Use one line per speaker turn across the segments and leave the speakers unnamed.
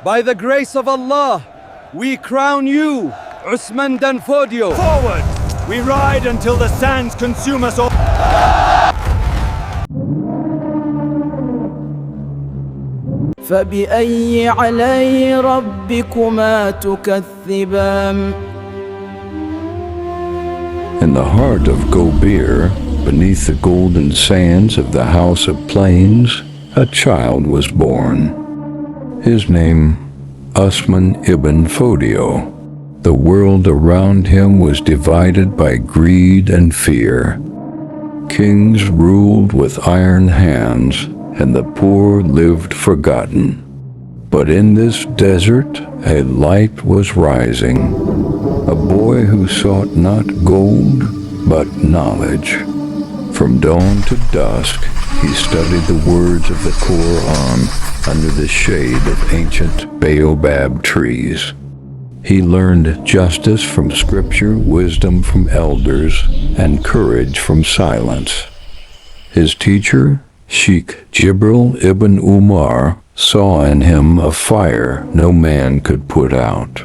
By the grace of Allah, we crown you, Usman Dan Fodio.
Forward! We ride until the sands consume us all.
فبأي علي ربكما تكذبان.
In the heart of Gobir, beneath the golden sands of the House of Plains, a child was born. His name, Usman ibn Fodio. The world around him was divided by greed and fear. Kings ruled with iron hands, and the poor lived forgotten. But in this desert, a light was rising. A boy who sought not gold, but knowledge. From dawn to dusk, he studied the words of the Quran under the shade of ancient baobab trees. He learned justice from scripture, wisdom from elders, and courage from silence. His teacher, Sheikh ibn Umar, saw in him a fire no man could put out.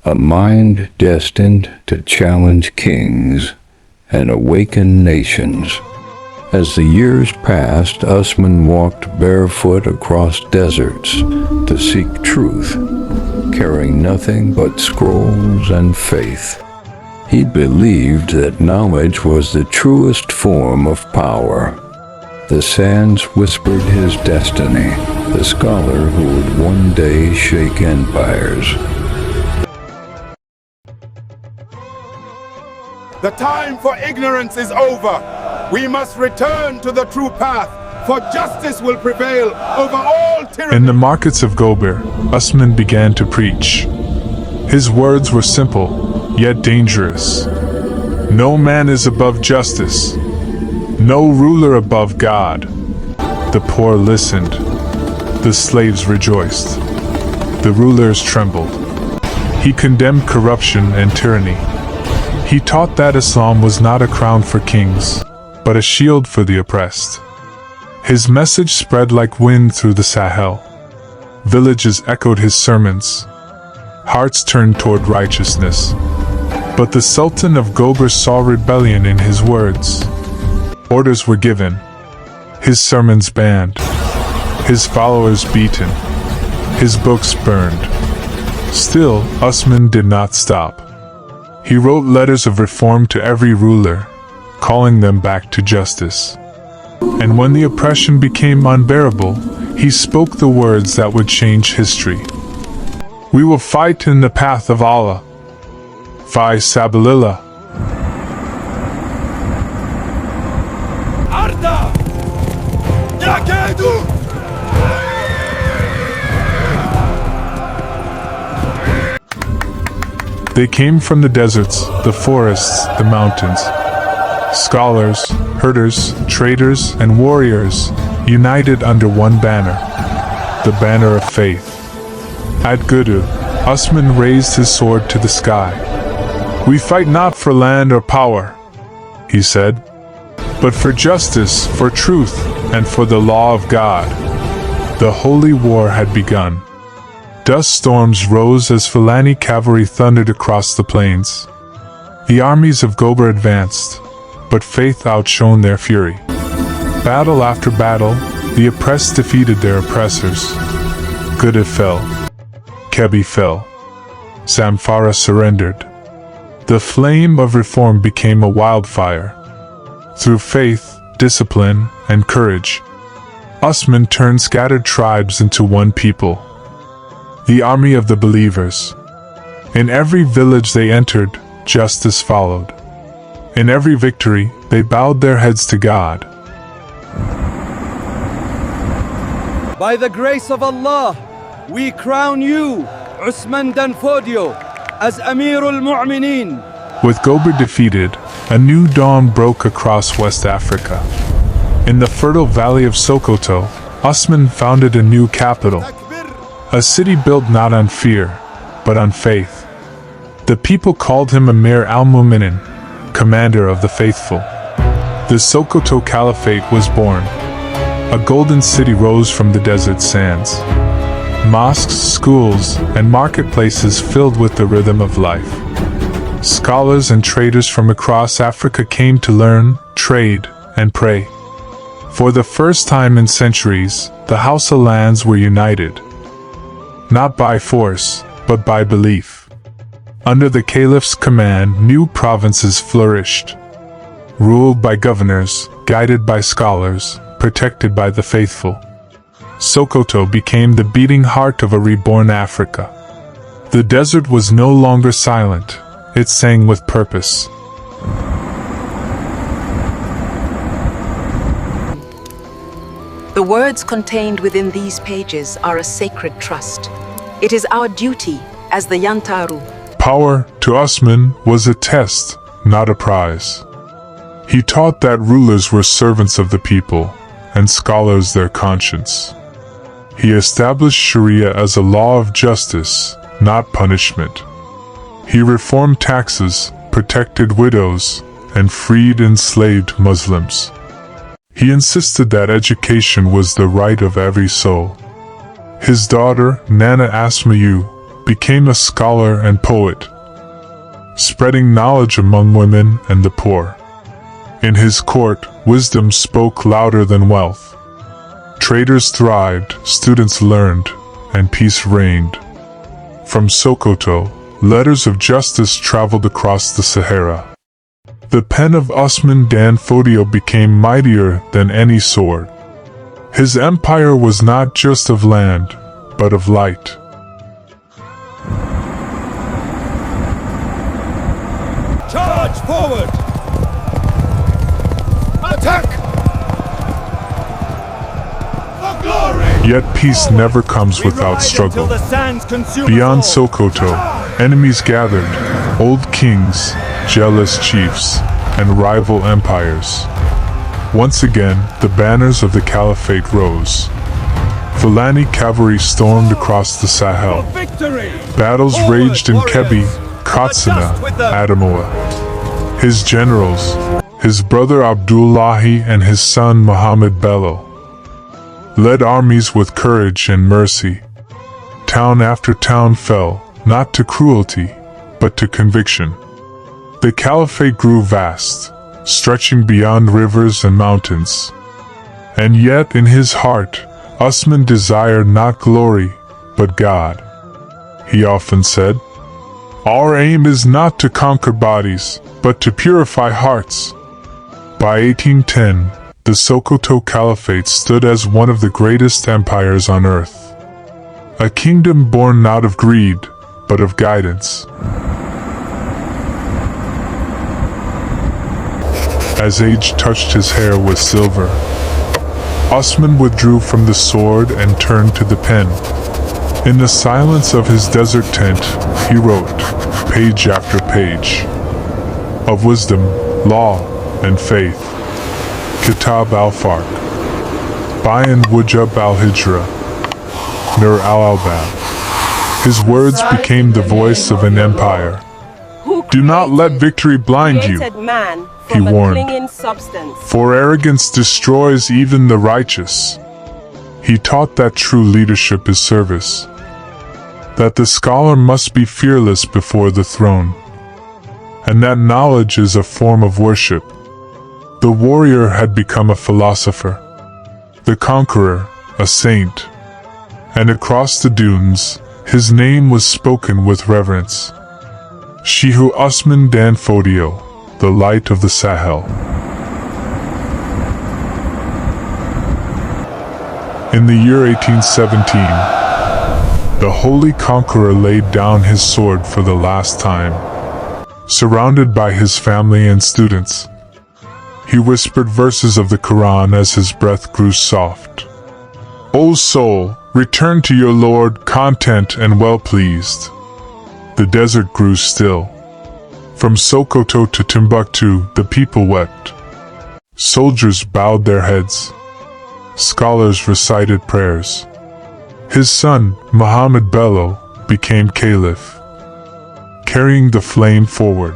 A mind destined to challenge kings and awaken nations. As the years passed, Usman walked barefoot across deserts to seek truth, carrying nothing but scrolls and faith. He believed that knowledge was the truest form of power. The sands whispered his destiny, the scholar who would one day shake empires.
The time for ignorance is over. We must return to the true path, for justice will prevail over all tyranny.
In the markets of Gobir, Usman began to preach. His words were simple, yet dangerous. No man is above justice. No ruler above God. The poor listened. The slaves rejoiced. The rulers trembled. He condemned corruption and tyranny. He taught that Islam was not a crown for kings, but a shield for the oppressed. His message spread like wind through the Sahel. Villages echoed his sermons. Hearts turned toward righteousness. But the Sultan of Gobir saw rebellion in his words. Orders were given. His sermons banned. His followers beaten. His books burned. Still, Usman did not stop. He wrote letters of reform to every ruler, calling them back to justice. And when the oppression became unbearable, he spoke the words that would change history. We will fight in the path of Allah. Fi sabilillah.
Arda! Yakedu!
They came from the deserts, the forests, the mountains. Scholars, herders, traders, and warriors united under one banner, the banner of faith. At Gudu, Usman raised his sword to the sky. We fight not for land or power, he said, but for justice, for truth, and for the law of God. The holy war had begun. Dust storms rose as Fulani cavalry thundered across the plains. The armies of Gobir advanced, but faith outshone their fury. Battle after battle, the oppressed defeated their oppressors. Gudu fell. Kebi fell. Zamfara surrendered. The flame of reform became a wildfire. Through faith, discipline, and courage, Usman turned scattered tribes into one people. The army of the believers. In every village they entered, justice followed. In every victory, they bowed their heads to God.
By the grace of Allah, we crown you, Usman Dan Fodio, as Amirul Mu'mineen.
With Gobir defeated, a new dawn broke across West Africa. In the fertile valley of Sokoto, Usman founded a new capital. A city built not on fear, but on faith. The people called him Amir al-Mu'minin, commander of the faithful. The Sokoto Caliphate was born. A golden city rose from the desert sands. mosques, schools, and marketplaces filled with the rhythm of life. Scholars and traders from across Africa came to learn, trade, and pray. For the first time in centuries, the Hausa lands were united, not by force, but by belief. Under the Caliph's command, new provinces flourished, ruled by governors, guided by scholars, protected by the faithful. Sokoto became the beating heart of a reborn Africa. The desert was no longer silent, it sang with purpose.
The words contained within these pages are a sacred trust. It is our duty as the Yantaru.
Power to Usman was a test, not a prize. He taught that rulers were servants of the people, and scholars their conscience. He established Sharia as a law of justice, not punishment. He reformed taxes, protected widows, and freed enslaved Muslims. He insisted that education was the right of every soul. His daughter, Nana Asmayu, became a scholar and poet, spreading knowledge among women and the poor. In his court, wisdom spoke louder than wealth. Traders thrived, students learned, and peace reigned. From Sokoto, letters of justice traveled across the Sahara. The pen of Usman Dan Fodio became mightier than any sword. His empire was not just of land, but of light.
Charge forward! Attack! For glory!
Yet peace never comes without struggle. Beyond Sokoto, enemies gathered, old kings, jealous chiefs, and rival empires. Once again, the banners of the Caliphate rose. Fulani cavalry stormed across the Sahel. Battles raged in Kebbi, Katsina, Adamawa. His generals, his brother Abdullahi and his son Muhammad Bello, led armies with courage and mercy. Town after town fell, not to cruelty, but to conviction. The Caliphate grew vast, stretching beyond rivers and mountains. And yet in his heart, Usman desired not glory, but God. He often said, "Our aim is not to conquer bodies, but to purify hearts." By 1810, the Sokoto Caliphate stood as one of the greatest empires on earth. A kingdom born not of greed, but of guidance. As age touched his hair with silver, Usman withdrew from the sword and turned to the pen. In the silence of his desert tent, he wrote, page after page, of wisdom, law, and faith. Kitab al-Farq, Bayan Wujub al-Hijra, Nur al-Albab. His words became the voice of an empire. Do not let victory blind you, he warned, for arrogance destroys even the righteous. He taught that true leadership is service, that the scholar must be fearless before the throne, and that knowledge is a form of worship. The warrior had become a philosopher, the conqueror, a saint, and across the dunes, his name was spoken with reverence. Sheikh Usman Dan Fodio, the light of the Sahel. In the year 1817, the holy conqueror laid down his sword for the last time. Surrounded by his family and students, he whispered verses of the Quran as his breath grew soft. O soul, return to your Lord, content and well-pleased. The desert grew still. From Sokoto to Timbuktu, the people wept. Soldiers bowed their heads. Scholars recited prayers. His son, Muhammad Bello, became caliph, carrying the flame forward.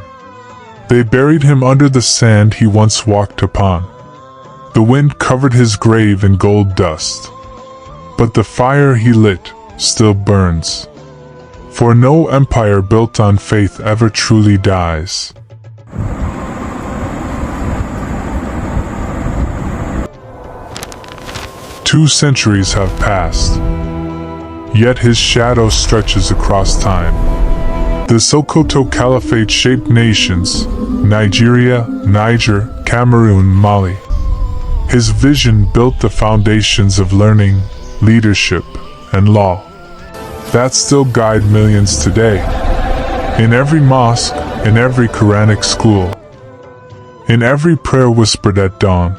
They buried him under the sand he once walked upon. The wind covered his grave in gold dust, but the fire he lit still burns. For no empire built on faith ever truly dies. Two centuries have passed, yet his shadow stretches across time. The Sokoto Caliphate shaped nations, Nigeria, Niger, Cameroon, Mali. His vision built the foundations of learning, leadership, and law that still guide millions today. In every mosque, in every Quranic school, in every prayer whispered at dawn,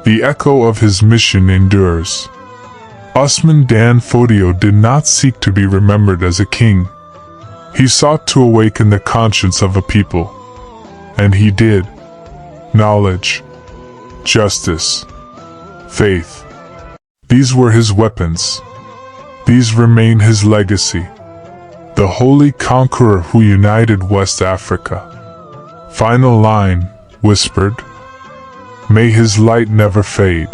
the echo of his mission endures. Usman Dan Fodio did not seek to be remembered as a king. He sought to awaken the conscience of a people. And he did. Knowledge, justice, faith. These were his weapons. These remain his legacy. The holy conqueror who united West Africa. Final line, whispered. May his light never fade.